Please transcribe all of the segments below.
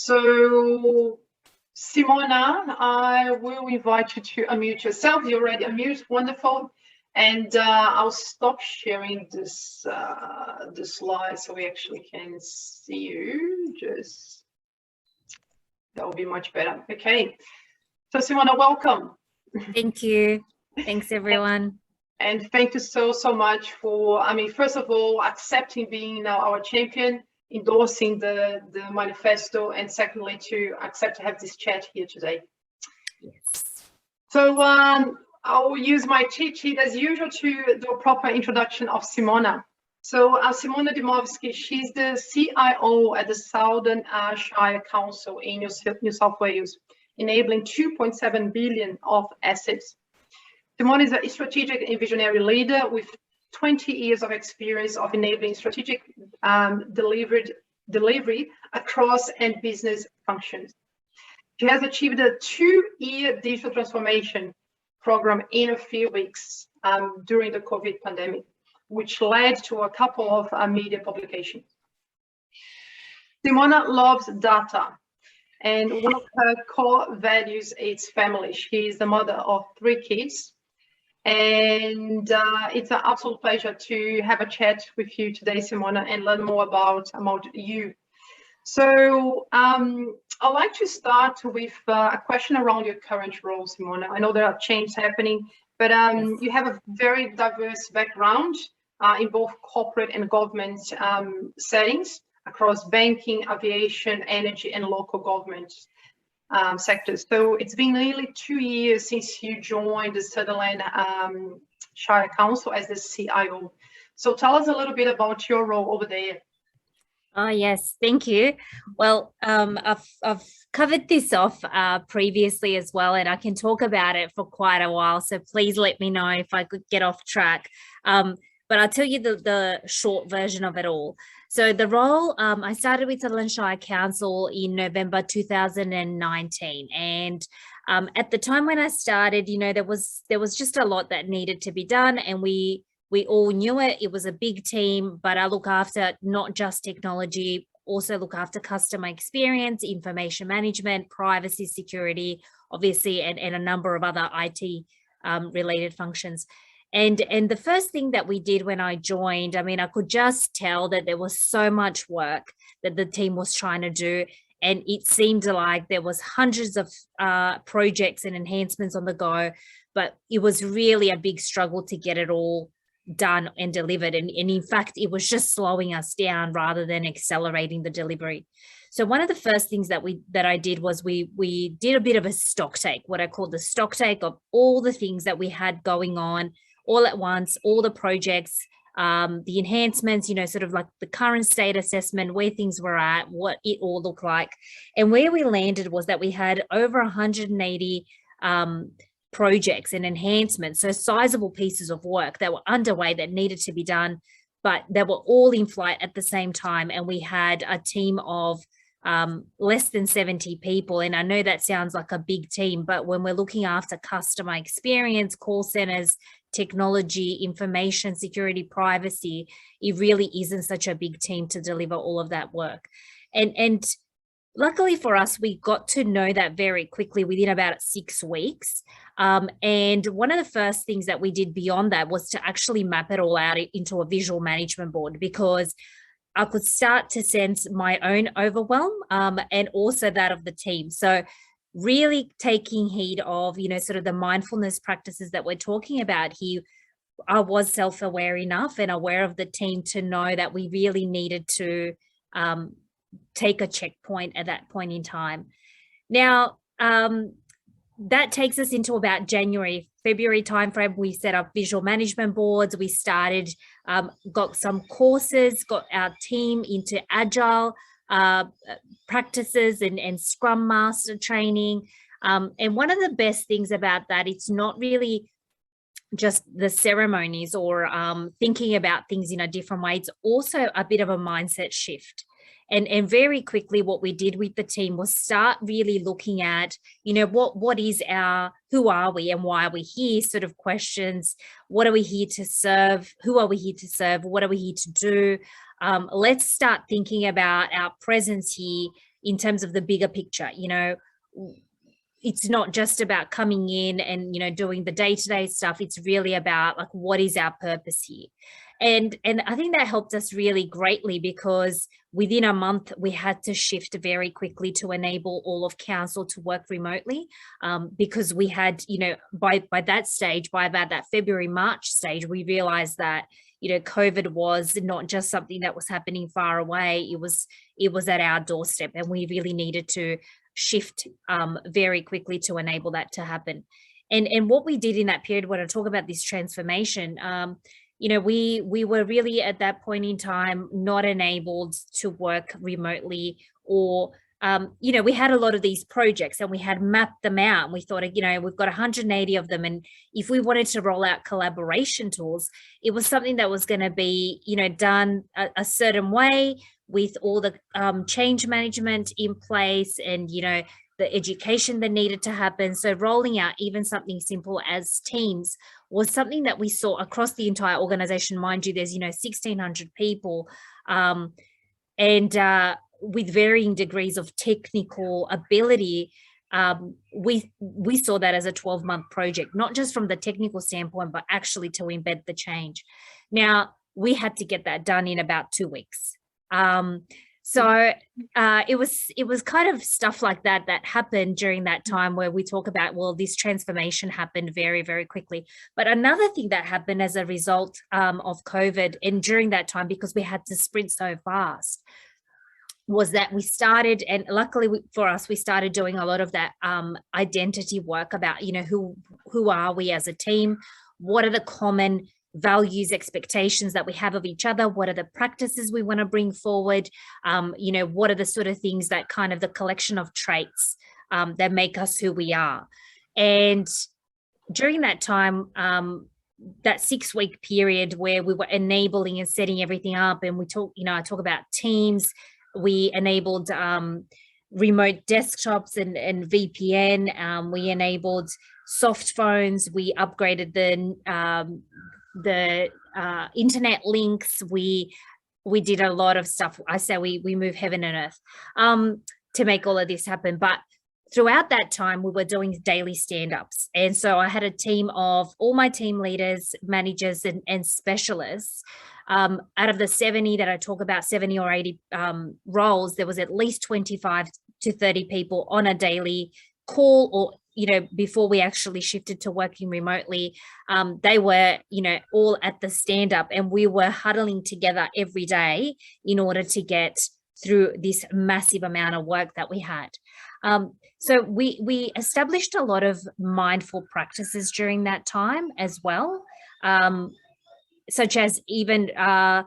So, Simona, I will invite you to unmute yourself. You're already unmuted, wonderful. And I'll stop sharing this the slide so we actually can see you. Just that will be much better. Okay. So, Simona, welcome. Thank you. Thanks, everyone. And thank you so much for, first of all, accepting being now our champion, endorsing the manifesto, and secondly, to accept to have this chat here today. Yes. So I'll use my cheat sheet as usual to do a proper introduction of Simona. So Simona Dimovski, she's the CIO at the Southern Shire Council in New South Wales, enabling 2.7 billion of assets. Simona is a strategic and visionary leader with 20 years of experience of enabling strategic delivery across and business functions. She has achieved a 2-year digital transformation program in a few weeks during the COVID pandemic, which led to a couple of media publications. Simona loves data, and one of her core values is family. She is the mother of 3 kids. And it's an absolute pleasure to have a chat with you today, Simona, and learn more about you. So I'd like to start with a question around your current role, Simona. I know there are changes happening, but you have a very diverse background in both corporate and government settings across banking, aviation, energy, and local government sectors. So it's been nearly 2 years since you joined the Sutherland Shire Council as the CIO. So tell us a little bit about your role over there. Oh, yes, thank you. Well, I've covered this off previously as well, and I can talk about it for quite a while. So please let me know if I could get off track. But I'll tell you the short version of it all. So the role, I started with Sutherland Shire Council in November 2019. And at the time when I started, you know, there was just a lot that needed to be done. And we all knew it. It was a big team, but I look after not just technology, also look after customer experience, information management, privacy, security, obviously, and a number of other IT related functions. And the first thing that we did when I joined, I could just tell that there was so much work that the team was trying to do. And it seemed like there was hundreds of projects and enhancements on the go, but it was really a big struggle to get it all done and delivered. And in fact, it was just slowing us down rather than accelerating the delivery. So one of the first things that I did was we did a bit of a stocktake, what I call the stocktake of all the things that we had going on all at once, all the projects, the enhancements, you know, sort of like the current state assessment, where things were at, what it all looked like. And where we landed was that we had over 180 projects and enhancements, so sizable pieces of work that were underway that needed to be done, but they were all in flight at the same time. And we had a team of less than 70 people. And I know that sounds like a big team, but when we're looking after customer experience, call centers, technology, information, security, privacy, it really isn't such a big team to deliver all of that work. And luckily for us, we got to know that very quickly within about 6 weeks. And one of the first things that we did beyond that was to actually map it all out into a visual management board, because I could start to sense my own overwhelm and also that of the team. So really taking heed of, you know, sort of the mindfulness practices that we're talking about here, I was self-aware enough and aware of the team to know that we really needed to take a checkpoint at that point in time. Now, that takes us into about February timeframe. We set up visual management boards. We started, got some courses, got our team into agile practices and Scrum Master training. And one of the best things about that, it's not really just the ceremonies or thinking about things in a different way. It's also a bit of a mindset shift. And very quickly, what we did with the team was start really looking at, you know, who are we and why are we here sort of questions. What are we here to serve? Who are we here to serve? What are we here to do? Let's start thinking about our presence here in terms of the bigger picture. You know, it's not just about coming in and, you know, doing the day-to-day stuff. It's really about like, what is our purpose here? And I think that helped us really greatly, because within a month we had to shift very quickly to enable all of council to work remotely, because we had, you know, by that stage, by about that February, March stage, we realized that, you know, COVID was not just something that was happening far away. It was at our doorstep, and we really needed to shift very quickly to enable that to happen. And what we did in that period, when I talk about this transformation, you know, we were really at that point in time not enabled to work remotely, or you know, we had a lot of these projects and we had mapped them out, and we thought, you know, we've got 180 of them, and if we wanted to roll out collaboration tools, it was something that was going to be, you know, done a certain way, with all the change management in place, and, you know, the education that needed to happen. So rolling out even something simple as Teams was something that we saw across the entire organization. Mind you, there's, you know, 1,600 people, and with varying degrees of technical ability. We saw that as a 12-month project, not just from the technical standpoint, but actually to embed the change. Now, we had to get that done in about 2 weeks. So it was kind of stuff like that happened during that time, where we talk about, well, this transformation happened very, very quickly. But another thing that happened as a result of COVID, and during that time, because we had to sprint so fast, was that we started, and luckily for us, we started doing a lot of that identity work about, you know, who are we as a team? What are the common values, expectations that we have of each other? What are the practices we want to bring forward? You know, what are the sort of things that kind of the collection of traits that make us who we are? And during that time, that 6-week period where we were enabling and setting everything up, and we talk, you know, I talk about Teams, we enabled remote desktops and VPN, we enabled soft phones, we upgraded the internet links, we did a lot of stuff. I say we move heaven and earth to make all of this happen. But throughout that time, we were doing daily stand-ups. And so I had a team of all my team leaders, managers, and specialists. Out of the 70 that I talk about, 70 or 80 roles, there was at least 25 to 30 people on a daily call, or, you know, before we actually shifted to working remotely, they were, you know, all at the stand-up, and we were huddling together every day in order to get through this massive amount of work that we had. So we established a lot of mindful practices during that time as well, such as even a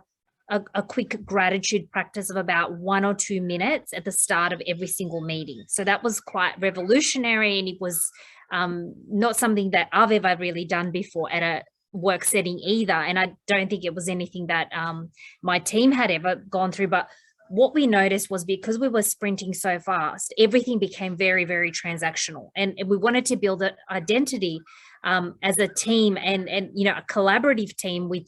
quick gratitude practice of about 1 or 2 minutes at the start of every single meeting. So that was quite revolutionary, and it was not something that I've ever really done before at a work setting either. And I don't think it was anything that my team had ever gone through. But what we noticed was, because we were sprinting so fast, everything became very, very transactional, and we wanted to build an identity as a team, and you know, a collaborative team with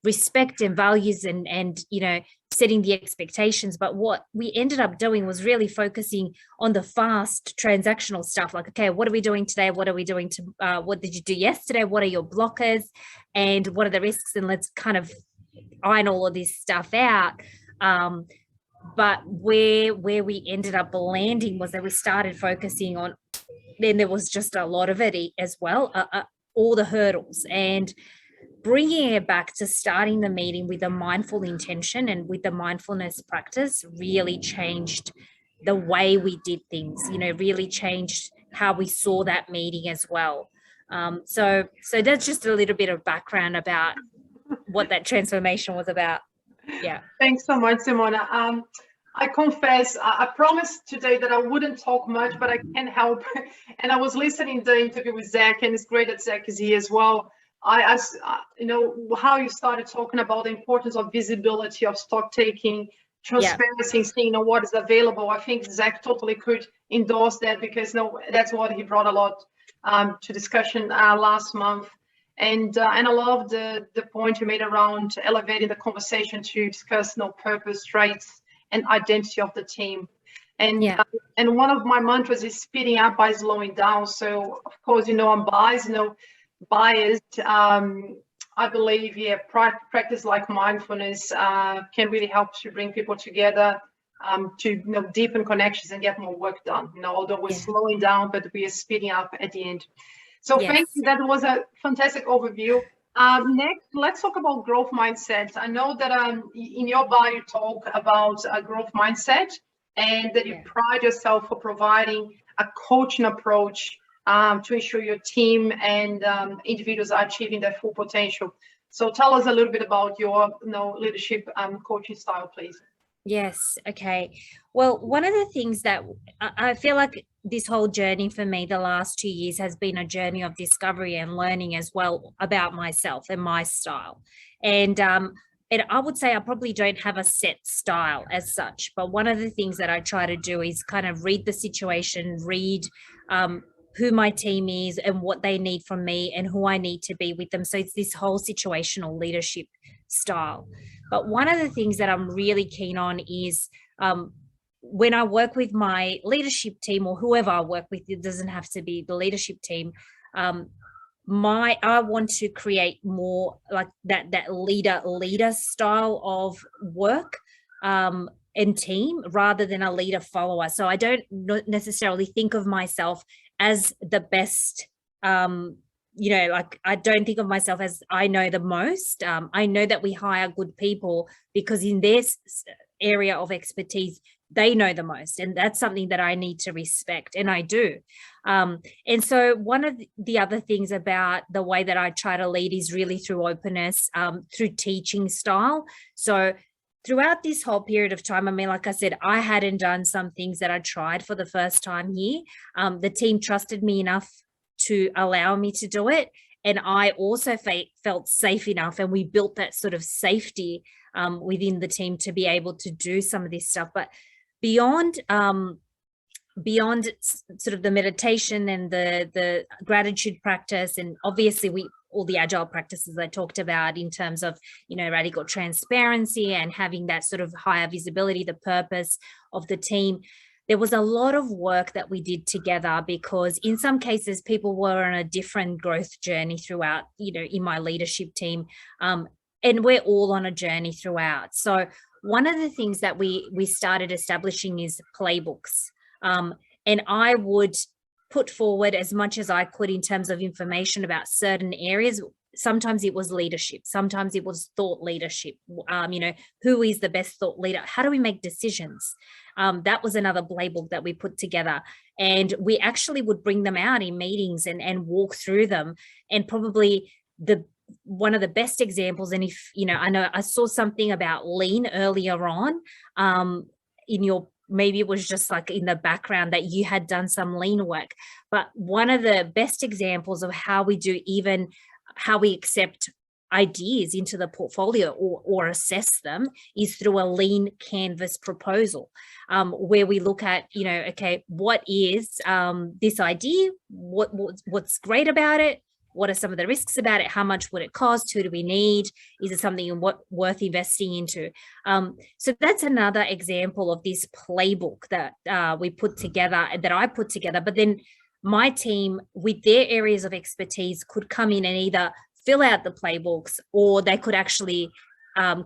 respect and values, and you know, setting the expectations. But what we ended up doing was really focusing on the fast transactional stuff, like, okay, what are we doing today? What are we doing to what did you do yesterday? What are your blockers, and what are the risks? And let's kind of iron all of this stuff out. But where we ended up landing was that we started focusing on, then there was just a lot of it as well, all the hurdles, and bringing it back to starting the meeting with a mindful intention and with the mindfulness practice really changed the way we did things, you know, really changed how we saw that meeting as well. So that's just a little bit of background about what that transformation was about. Yeah. Thanks so much, Simona. I confess, I promised today that I wouldn't talk much, but I can't help. And I was listening to the interview with Zach, and it's great that Zach is here as well. You know, how you started talking about the importance of visibility, of stock taking, transparency, yeah, seeing what is available. I think Zach totally could endorse that, because that's what he brought a lot to discussion last month. And I love the point you made around elevating the conversation to discuss purpose, traits, and identity of the team. And and one of my mantras is speeding up by slowing down. So of course, I'm biased. I believe, practice like mindfulness can really help to bring people together, to deepen connections and get more work done. Although we're slowing down, but we are speeding up at the end. So thank you. That was a fantastic overview. Next, let's talk about growth mindset. I know that in your bio you talk about a growth mindset, and that you pride yourself for providing a coaching approach to ensure your team and individuals are achieving their full potential. So tell us a little bit about your leadership coaching style, please. Yes. Okay. Well, one of the things that I feel like this whole journey for me, the last 2 years, has been a journey of discovery and learning as well about myself and my style. And I would say I probably don't have a set style as such, but one of the things that I try to do is kind of read the situation, read who my team is and what they need from me and who I need to be with them. So it's this whole situational leadership style. But one of the things that I'm really keen on is when I work with my leadership team, or whoever I work with, it doesn't have to be the leadership team. I want to create more like that leader style of work and team, rather than a leader follower. So I don't necessarily think of myself as the best, like I don't think of myself as I know the most. I know that we hire good people because in their area of expertise, they know the most. And that's something that I need to respect, and I do. And so one of the other things about the way that I try to lead is really through openness, through teaching style. So throughout this whole period of time, I mean, like I said, I hadn't done some things that I tried for the first time here. The team trusted me enough to allow me to do it. And I also felt safe enough, and we built that sort of safety within the team to be able to do some of this stuff. But beyond sort of the meditation and the gratitude practice, and obviously all the agile practices I talked about in terms of, radical transparency and having that sort of higher visibility, the purpose of the team, there was a lot of work that we did together, because in some cases people were on a different growth journey throughout, in my leadership team, and we're all on a journey throughout. So one of the things that we started establishing is playbooks, and I would put forward as much as I could in terms of information about certain areas. Sometimes it was leadership, sometimes it was thought leadership. Who is the best thought leader? How do we make decisions? That was another playbook that we put together, and we actually would bring them out in meetings and walk through them. And probably one of the best examples, and if I know I saw something about lean earlier on in your, maybe it was just like in the background that you had done some lean work, but one of the best examples of how we accept ideas into the portfolio or assess them is through a lean canvas proposal, where we look at, okay, what is this idea? What's great about it? What are some of the risks about it? How much would it cost? Who do we need? Is it something worth investing into? So that's another example of this playbook that we put together, that I put together. But then my team, with their areas of expertise, could come in and either fill out the playbooks, or they could actually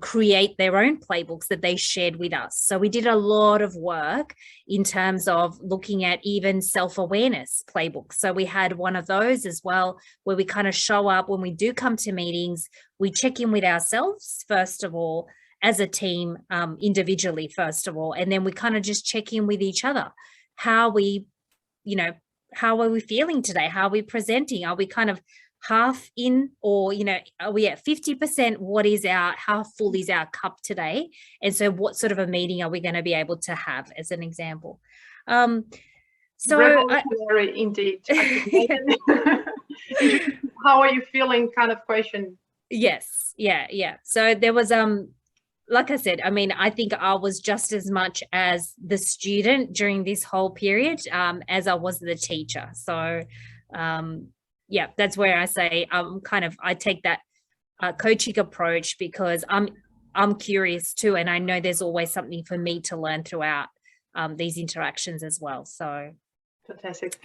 create their own playbooks that they shared with us. So we did a lot of work in terms of looking at even self-awareness playbooks. So we had one of those as well, where we kind of show up when we do come to meetings, we check in with ourselves, first of all, as a team, individually, first of all, and then we kind of just check in with each other. How are we feeling today? How are we presenting? Are we kind of half in, or are we at 50%? How full is our cup today? And so what sort of a meeting are we going to be able to have, as an example? Revolutionary indeed. How are you feeling kind of question? Yes. Yeah. So there was like I said, I mean, I think I was just as much as the student during this whole period as I was the teacher. So yeah, that's where I say I take that coaching approach, because I'm curious too, and I know there's always something for me to learn throughout these interactions as well. So fantastic.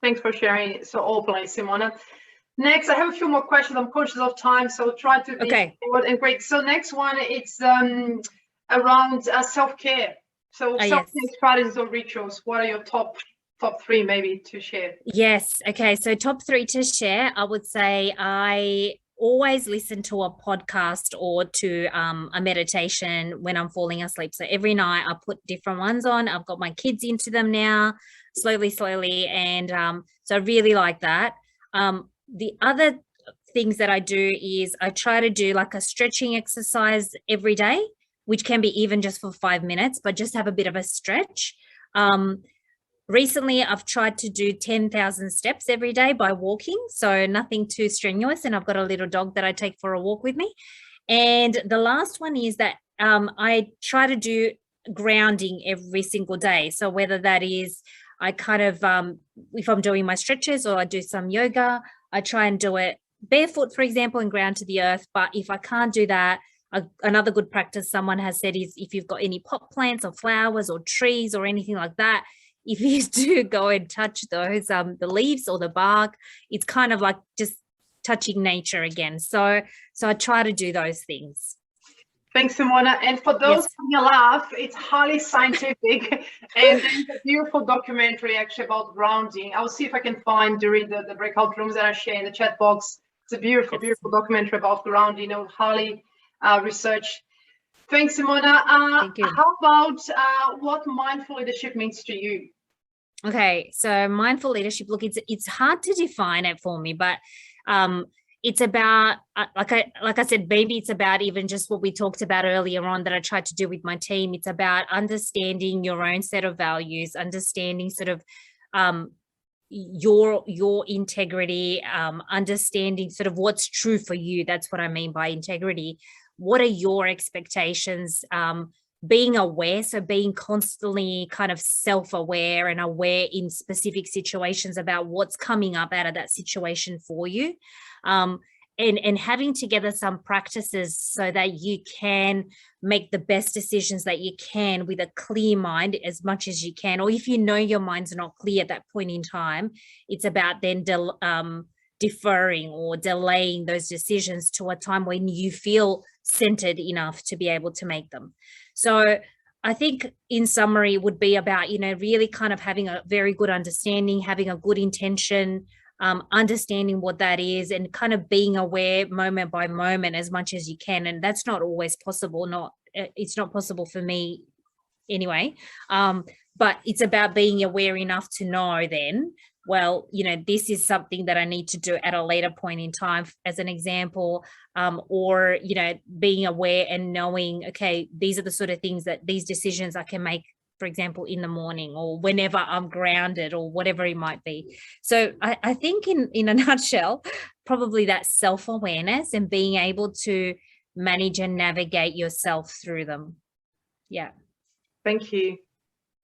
Thanks for sharing it so openly, Simona. Next, I have a few more questions. I'm conscious of time, so try to be short and great. So next one, it's around self-care. So self-care strategies or rituals. What are your top three maybe to share? Yes. Okay. So top three to share, I would say I always listen to a podcast or to a meditation when I'm falling asleep. So every night I put different ones on. I've got my kids into them now, slowly. And so I really like that. The other things that I do is I try to do like a stretching exercise every day, which can be even just for 5 minutes, but just have a bit of a stretch. Recently, I've tried to do 10,000 steps every day by walking, so nothing too strenuous. And I've got a little dog that I take for a walk with me. And the last one is that I try to do grounding every single day. So whether that is I kind of, if I'm doing my stretches or I do some yoga, I try and do it barefoot, for example, and ground to the earth. But if I can't do that, another good practice someone has said is if you've got any pot plants or flowers or trees or anything like that, if you do go and touch those, the leaves or the bark, it's kind of like just touching nature again. So I try to do those things. Thanks, Simona. And for those who laugh, it's highly scientific and there's a beautiful documentary actually about grounding. I'll see if I can find during the breakout rooms that I share in the chat box. It's a beautiful documentary about grounding, highly researched. Thanks, Simona. Thank you. How about what mindful leadership means to you? Okay, so mindful leadership, look, it's hard to define it for me, but it's about, like I said, maybe it's about even just what we talked about earlier on that I tried to do with my team. It's about understanding your own set of values, understanding sort of your integrity, understanding sort of what's true for you. That's what I mean by integrity. What are your expectations? Being aware, so being constantly kind of self-aware and aware in specific situations about what's coming up out of that situation for you, and having together some practices so that you can make the best decisions that you can with a clear mind as much as you can. Or if you know your mind's not clear at that point in time, it's about then deferring or delaying those decisions to a time when you feel centered enough to be able to make them. So I think in summary it would be about, really kind of having a very good understanding, having a good intention, understanding what that is and kind of being aware moment by moment as much as you can. And that's not always possible. It's not possible for me anyway. But it's about being aware enough to know then, well, this is something that I need to do at a later point in time, as an example, or, being aware and knowing, okay, these are the sort of things that these decisions I can make, for example, in the morning or whenever I'm grounded or whatever it might be. So I think in a nutshell, probably that self-awareness and being able to manage and navigate yourself through them. Yeah. Thank you.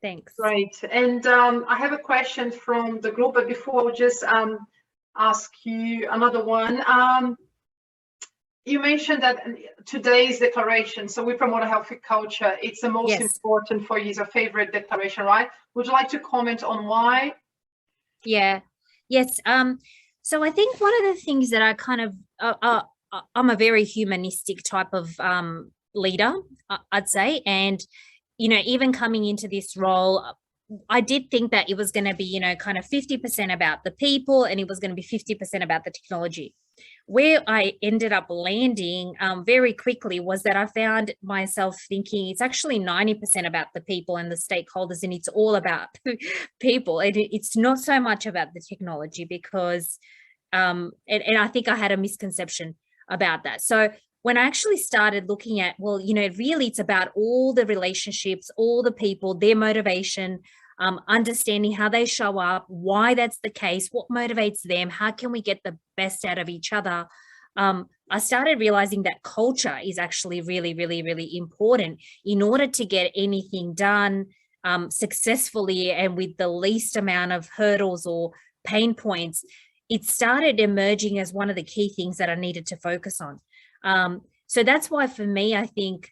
Thanks. Great. And I have a question from the group, but before I'll just ask you another one. You mentioned that today's declaration, so we promote a healthy culture. It's the most important for you, is a favorite declaration, right? Would you like to comment on why? Yeah. Yes. So I think one of the things that I kind of, I'm a very humanistic type of leader, I'd say. And even coming into this role, I did think that it was going to be, kind of 50% about the people and it was going to be 50% about the technology. Where I ended up landing very quickly was that I found myself thinking it's actually 90% about the people and the stakeholders, and it's all about people. And it's not so much about the technology because, and I think I had a misconception about that. So when I actually started looking at, well, really it's about all the relationships, all the people, their motivation, understanding how they show up, why that's the case, what motivates them, how can we get the best out of each other. I started realizing that culture is actually really, really, really important in order to get anything done successfully and with the least amount of hurdles or pain points. It started emerging as one of the key things that I needed to focus on. So that's why for me, I think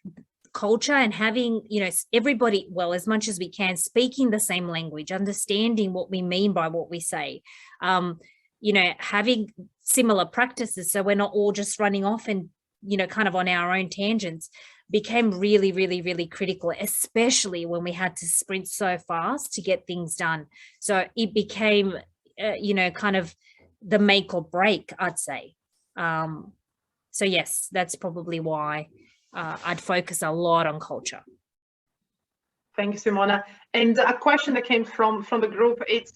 culture and having, everybody, well, as much as we can, speaking the same language, understanding what we mean by what we say, having similar practices, so we're not all just running off and, kind of on our own tangents, became really, really, really critical, especially when we had to sprint so fast to get things done. So it became, kind of the make or break, I'd say. So yes, that's probably why I'd focus a lot on culture. Thank you, Simona. And a question that came from the group, it's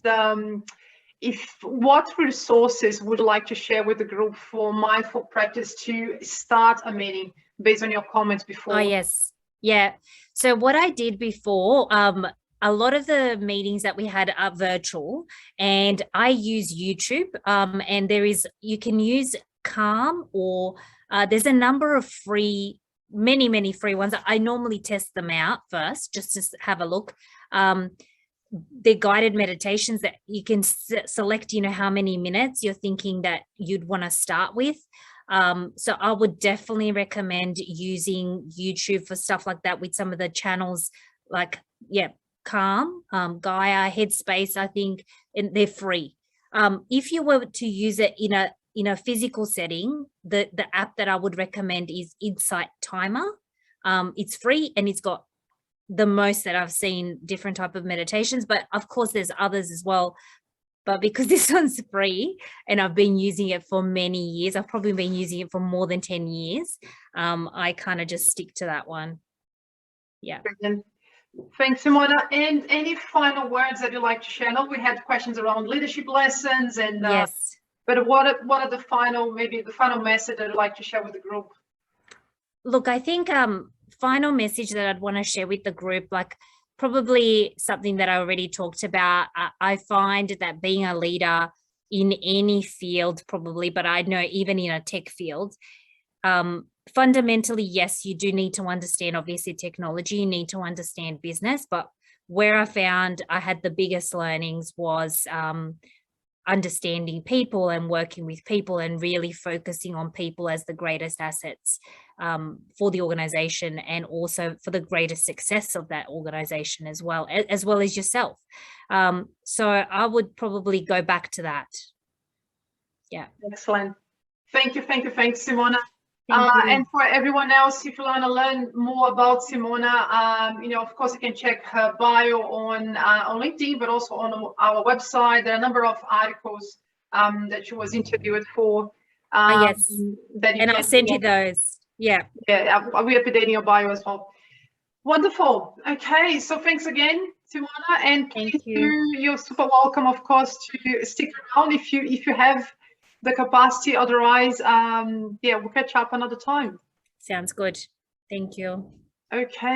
what resources would you like to share with the group for mindful practice to start a meeting, based on your comments before? Oh, yes. Yeah. So what I did before, a lot of the meetings that we had are virtual, and I use YouTube, and you can use Calm, or there's a number of many free ones. I normally test them out first just to have a look. They're guided meditations that you can select, how many minutes you're thinking that you'd want to start with. So I would definitely recommend using YouTube for stuff like that, with some of the channels like, Calm, Gaia, Headspace, I think, and they're free. If you were to use it in a physical setting, the app that I would recommend is Insight Timer. It's free, and it's got the most that I've seen different type of meditations, but of course there's others as well. But because this one's free and I've been using it for many years, I've probably been using it for more than 10 years, I kind of just stick to that one. Yeah. Brilliant. Thanks, Simona. And any final words that you'd like to share? I know we had questions around leadership lessons, and yes. But what are the final message that you'd like to share with the group? Look, I think final message that I'd want to share with the group, like probably something that I already talked about. I find that being a leader in any field, probably, but I know even in a tech field, fundamentally, yes, you do need to understand, obviously, technology, you need to understand business, but where I found I had the biggest learnings was understanding people and working with people, and really focusing on people as the greatest assets for the organization, and also for the greatest success of that organization as well as yourself. So I would probably go back to that. Yeah. Excellent. Thanks, Simona. Thank you. And for everyone else, if you want to learn more about Simona, of course, you can check her bio on LinkedIn, but also on our website. There are a number of articles that she was interviewed for. Yes, and I'll send you those. Yeah. Yeah, I'll be updating your bio as well. Wonderful. Okay, so thanks again, Simona, and please you're super welcome, of course, to stick around if you have the capacity. Otherwise, we'll catch up another time. Sounds good. Thank you. Okay.